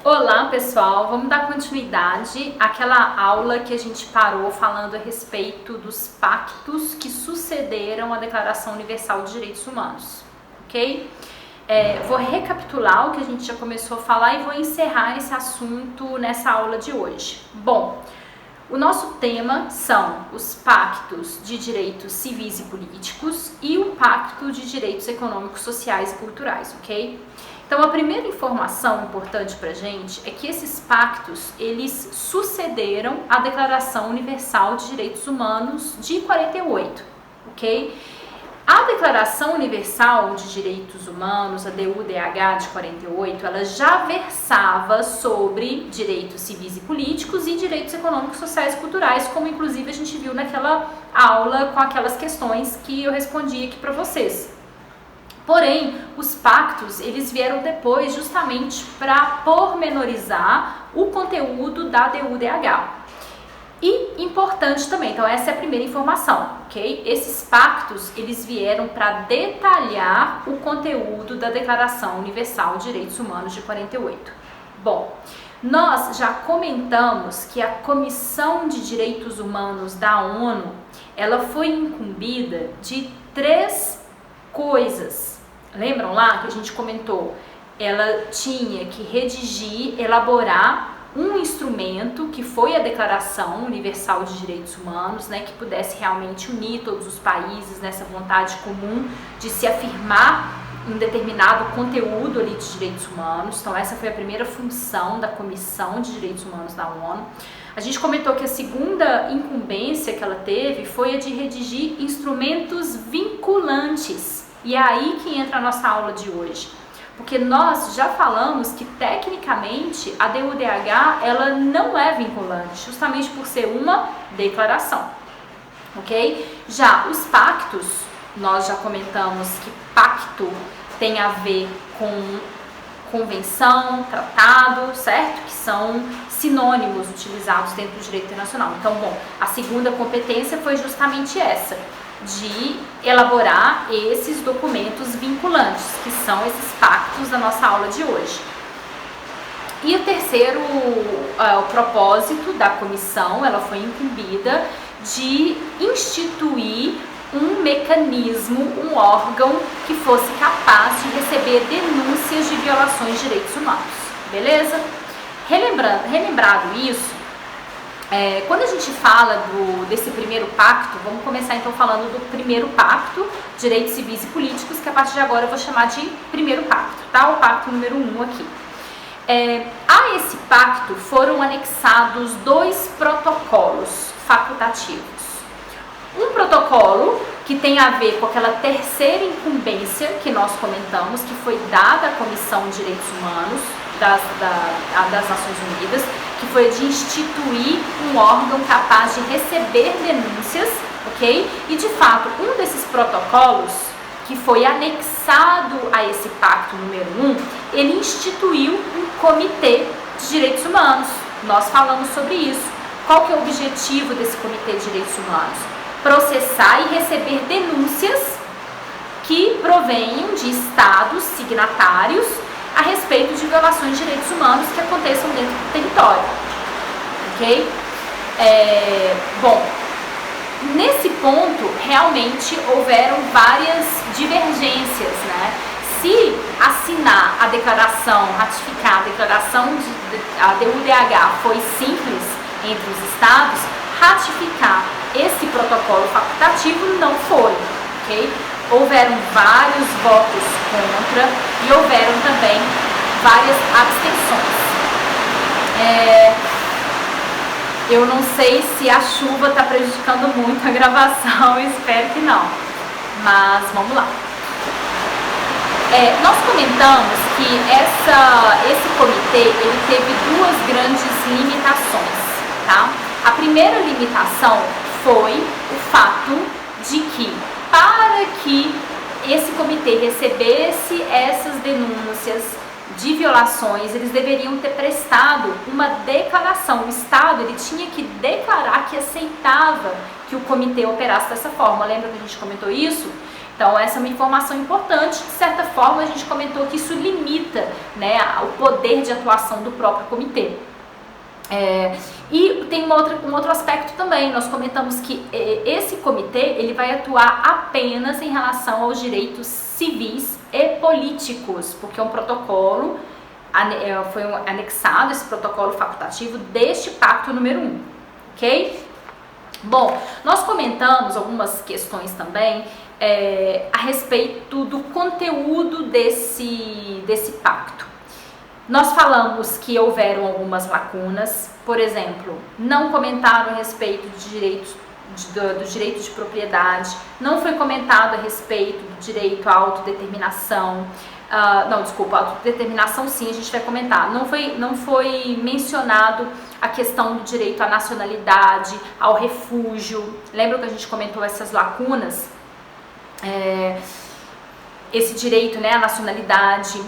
Olá pessoal, vamos dar continuidade àquela aula que a gente parou falando a respeito dos pactos que sucederam à Declaração Universal de Direitos Humanos, ok? Vou recapitular o que a gente já começou a falar e vou encerrar esse assunto nessa aula de hoje. Bom, o nosso tema são os pactos de direitos civis e políticos e o pacto de direitos econômicos, sociais e culturais, ok? Então, a primeira informação importante para a gente é que esses pactos, eles sucederam à Declaração Universal de Direitos Humanos de 48, ok? A Declaração Universal de Direitos Humanos, a DUDH de 48, ela já versava sobre direitos civis e políticos e direitos econômicos, sociais e culturais, como inclusive a gente viu naquela aula com aquelas questões que eu respondi aqui para vocês. Porém, os pactos, eles vieram depois justamente para pormenorizar o conteúdo da DUDH. E importante também, então essa é a primeira informação, ok? Esses pactos, eles vieram para detalhar o conteúdo da Declaração Universal de Direitos Humanos de 48. Bom, nós já comentamos que a Comissão de Direitos Humanos da ONU, ela foi incumbida de 3 coisas. Lembram lá que a gente comentou? Ela tinha que redigir, elaborar um instrumento que foi a Declaração Universal de Direitos Humanos, né, que pudesse realmente unir todos os países nessa vontade comum de se afirmar um determinado conteúdo ali de direitos humanos. Então essa foi a primeira função da Comissão de Direitos Humanos da ONU. A gente comentou que a segunda incumbência que ela teve foi a de redigir instrumentos vinculantes. E é aí que entra a nossa aula de hoje. Porque nós já falamos que tecnicamente a DUDH ela não é vinculante, justamente por ser uma declaração, ok? Já os pactos, nós já comentamos que pacto tem a ver com convenção, tratado, certo? Que são sinônimos utilizados dentro do direito internacional. Então, bom, a segunda competência foi justamente essa, de elaborar esses documentos vinculantes, que são esses pactos da nossa aula de hoje. E o terceiro o propósito da comissão, ela foi incumbida de instituir um mecanismo, um órgão que fosse capaz de receber denúncias de violações de direitos humanos, beleza? Relembrado isso, quando a gente fala desse primeiro pacto, vamos começar então falando do primeiro pacto, direitos civis e políticos, que a partir de agora eu vou chamar de primeiro pacto, tá? O pacto número 1 aqui. A esse pacto foram anexados 2 protocolos facultativos. Um protocolo que tem a ver com aquela terceira incumbência que nós comentamos, que foi dada à Comissão de Direitos Humanos das Nações Unidas, que foi de instituir um órgão capaz de receber denúncias, ok? E de fato, um desses protocolos que foi anexado a esse pacto número 1, ele instituiu um comitê de direitos humanos. Nós falamos sobre isso. Qual que é o objetivo desse comitê de direitos humanos? Processar e receber denúncias que provenham de estados signatários a respeito de violações de direitos humanos que aconteçam dentro do território, ok? Bom, nesse ponto, realmente houveram várias divergências, né? Se assinar a declaração, ratificar a declaração a DUDH foi simples entre os estados, ratificar esse protocolo facultativo não foi, ok? Houveram vários votos contra e houveram também várias abstenções. Eu não sei se a chuva está prejudicando muito a gravação, espero que não, mas vamos lá. Nós comentamos que esse comitê ele teve 2 grandes limitações, tá? A primeira limitação foi o fato de que, para que esse comitê recebesse essas denúncias de violações, eles deveriam ter prestado uma declaração. O Estado ele tinha que declarar que aceitava que o comitê operasse dessa forma. Lembra que a gente comentou isso? Então essa é uma informação importante. De certa forma a gente comentou que isso limita, né, o poder de atuação do próprio comitê. E tem um outro aspecto também. Nós comentamos que esse comitê ele vai atuar apenas em relação aos direitos civis e políticos, porque é um protocolo, foi anexado esse protocolo facultativo deste pacto número 1, ok? Bom, nós comentamos algumas questões também a respeito do conteúdo desse pacto. Nós falamos que houveram algumas lacunas, por exemplo, não comentaram a respeito do direito de propriedade, não foi comentado a respeito do direito à autodeterminação, autodeterminação sim, a gente vai comentar, não foi mencionado a questão do direito à nacionalidade, ao refúgio. Lembra que a gente comentou essas lacunas? Esse direito, né, à nacionalidade.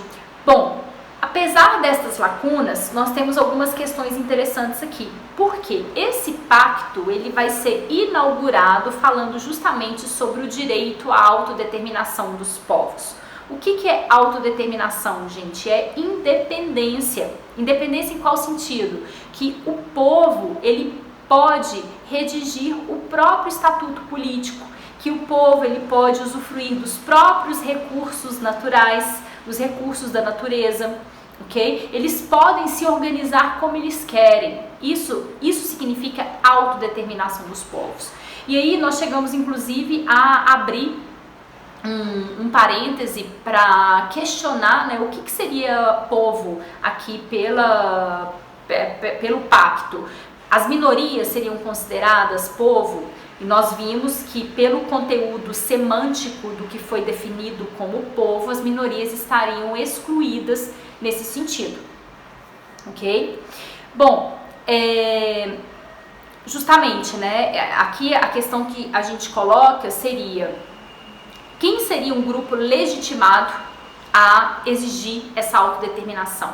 Bom, apesar destas lacunas, nós temos algumas questões interessantes aqui. Porque esse pacto ele vai ser inaugurado falando justamente sobre o direito à autodeterminação dos povos. O que é autodeterminação, gente? É independência. Independência em qual sentido? Que o povo ele pode redigir o próprio estatuto político, que o povo ele pode usufruir dos próprios recursos naturais, dos recursos da natureza, ok? Eles podem se organizar como eles querem. Isso significa autodeterminação dos povos. E aí nós chegamos inclusive a abrir um parêntese para questionar, né, o que seria povo aqui pelo pacto. As minorias seriam consideradas povo? E nós vimos que pelo conteúdo semântico do que foi definido como povo, as minorias estariam excluídas nesse sentido, ok? Bom, justamente, né, aqui a questão que a gente coloca seria: quem seria um grupo legitimado a exigir essa autodeterminação?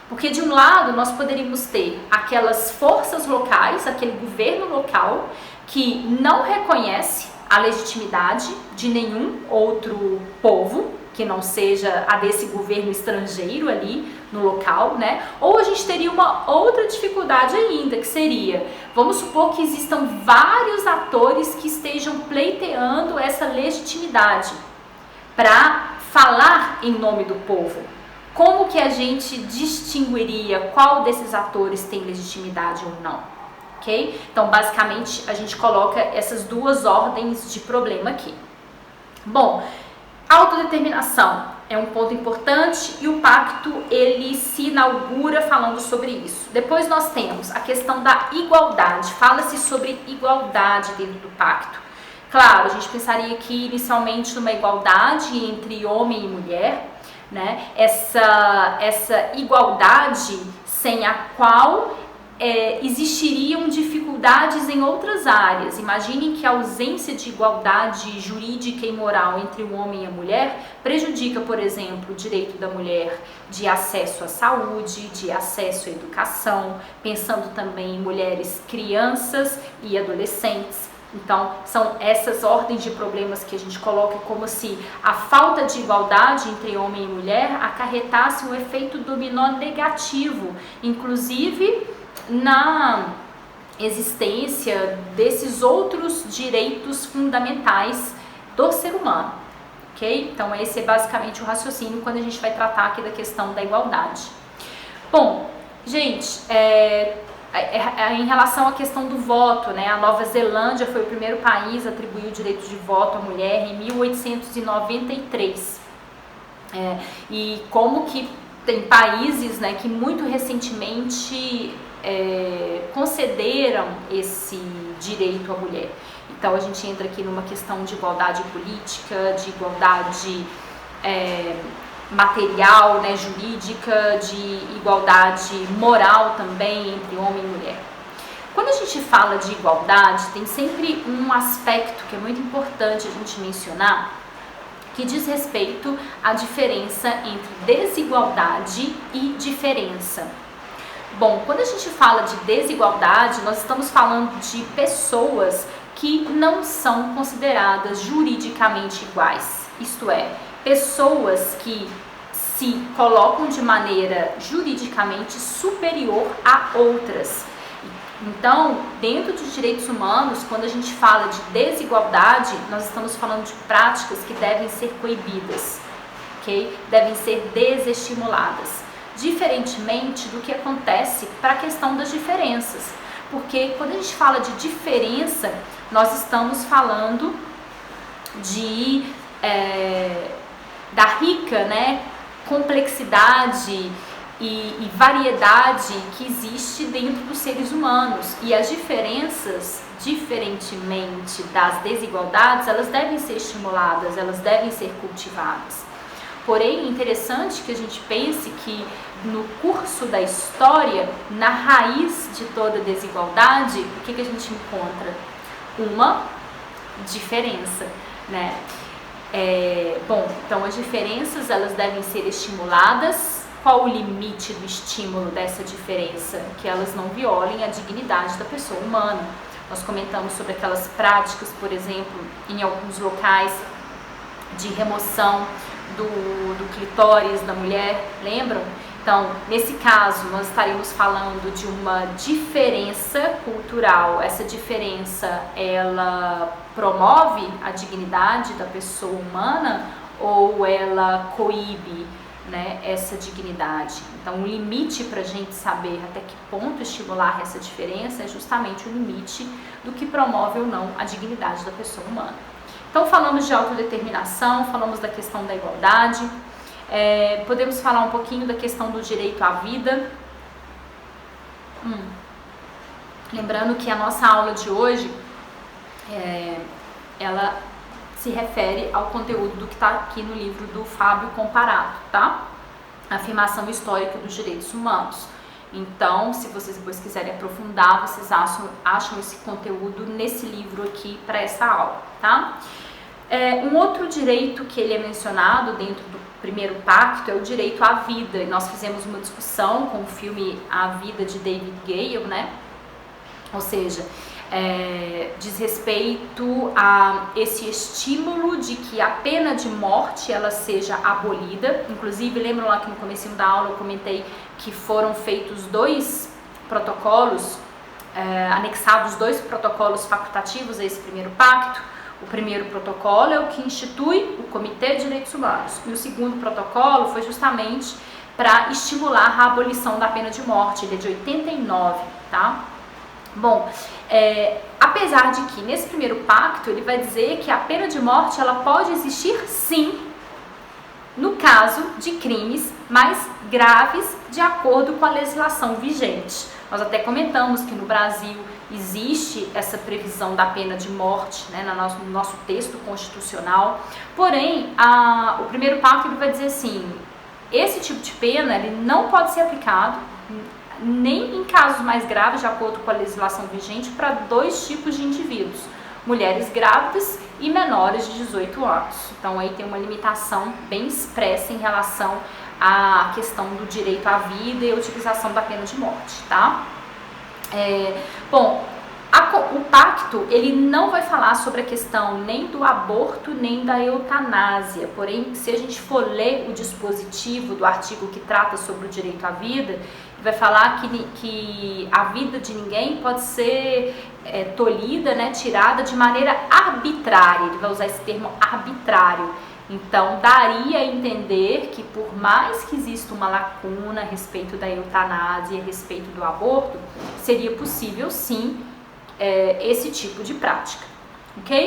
Porque de um lado nós poderíamos ter aquelas forças locais, aquele governo local que não reconhece a legitimidade de nenhum outro povo, que não seja a desse governo estrangeiro ali no local, né? Ou a gente teria uma outra dificuldade ainda, que seria, vamos supor que existam vários atores que estejam pleiteando essa legitimidade para falar em nome do povo. Como que a gente distinguiria qual desses atores tem legitimidade ou não? Ok? Então, basicamente, a gente coloca essas duas ordens de problema aqui. Bom, autodeterminação é um ponto importante e o pacto ele se inaugura falando sobre isso. Depois nós temos a questão da igualdade. Fala-se sobre igualdade dentro do pacto. Claro, a gente pensaria aqui inicialmente numa igualdade entre homem e mulher, né? Essa igualdade sem a qual existiriam dificuldades em outras áreas. Imaginem que a ausência de igualdade jurídica e moral entre o homem e a mulher prejudica, por exemplo, o direito da mulher de acesso à saúde, de acesso à educação, pensando também em mulheres, crianças e adolescentes. Então, são essas ordens de problemas que a gente coloca como se a falta de igualdade entre homem e mulher acarretasse um efeito dominó negativo, inclusive na existência desses outros direitos fundamentais do ser humano, ok? Então esse é basicamente o raciocínio quando a gente vai tratar aqui da questão da igualdade. Bom, gente, em relação à questão do voto, né? A Nova Zelândia foi o primeiro país a atribuir o direito de voto à mulher em 1893. E como que tem países, né, que muito recentemente concederam esse direito à mulher. Então a gente entra aqui numa questão de igualdade política, de igualdade material, né, jurídica, de igualdade moral também entre homem e mulher. Quando a gente fala de igualdade, tem sempre um aspecto que é muito importante a gente mencionar, que diz respeito à diferença entre desigualdade e diferença. Bom, quando a gente fala de desigualdade, nós estamos falando de pessoas que não são consideradas juridicamente iguais, isto é, pessoas que se colocam de maneira juridicamente superior a outras. Então, dentro dos direitos humanos, quando a gente fala de desigualdade, nós estamos falando de práticas que devem ser coibidas, ok? Devem ser desestimuladas, diferentemente do que acontece para a questão das diferenças. Porque quando a gente fala de diferença, nós estamos falando da rica, né, complexidade e variedade que existe dentro dos seres humanos. E as diferenças, diferentemente das desigualdades, elas devem ser estimuladas, elas devem ser cultivadas. Porém, é interessante que a gente pense que no curso da história, na raiz de toda desigualdade, o que a gente encontra? Uma diferença, né? Então as diferenças elas devem ser estimuladas. Qual o limite do estímulo dessa diferença? Que elas não violem a dignidade da pessoa humana. Nós comentamos sobre aquelas práticas, por exemplo, em alguns locais de remoção do clitóris da mulher, lembram? Então, nesse caso, nós estaremos falando de uma diferença cultural. Essa diferença, ela promove a dignidade da pessoa humana ou ela coíbe, né, essa dignidade? Então, o limite para a gente saber até que ponto estimular essa diferença é justamente o limite do que promove ou não a dignidade da pessoa humana. Então, falamos de autodeterminação, falamos da questão da igualdade, podemos falar um pouquinho da questão do direito à vida. Lembrando que a nossa aula de hoje, ela se refere ao conteúdo do que está aqui no livro do Fábio Comparato, tá? Afirmação histórica dos direitos humanos. Então, se vocês depois quiserem aprofundar, vocês acham esse conteúdo nesse livro aqui para essa aula, tá? Um outro direito que ele é mencionado dentro do primeiro pacto é o direito à vida. E nós fizemos uma discussão com o filme A Vida de David Gale, né? Ou seja, diz respeito a esse estímulo de que a pena de morte ela seja abolida. Inclusive, lembram lá que no comecinho da aula eu comentei que foram feitos 2 protocolos, anexados 2 protocolos facultativos a esse primeiro pacto. O primeiro protocolo é o que institui o Comitê de Direitos Humanos e o segundo protocolo foi justamente para estimular a abolição da pena de morte. Ele é de 89, tá? Bom, apesar de que nesse primeiro pacto ele vai dizer que a pena de morte ela pode existir sim no caso de crimes mais graves de acordo com a legislação vigente. Nós até comentamos que no Brasil existe essa previsão da pena de morte, né, no nosso texto constitucional, porém o primeiro pacto ele vai dizer assim, esse tipo de pena ele não pode ser aplicado nem em casos mais graves de acordo com a legislação vigente para 2 tipos de indivíduos, mulheres grávidas e menores de 18 anos. Então aí tem uma limitação bem expressa em relação à questão do direito à vida e a utilização da pena de morte, tá? O pacto ele não vai falar sobre a questão nem do aborto nem da eutanásia, porém se a gente for ler o dispositivo do artigo que trata sobre o direito à vida, vai falar que a vida de ninguém pode ser tolhida, né, tirada de maneira arbitrária. Ele vai usar esse termo arbitrário. Então, daria a entender que por mais que exista uma lacuna a respeito da eutanásia, a respeito do aborto, seria possível sim esse tipo de prática, ok?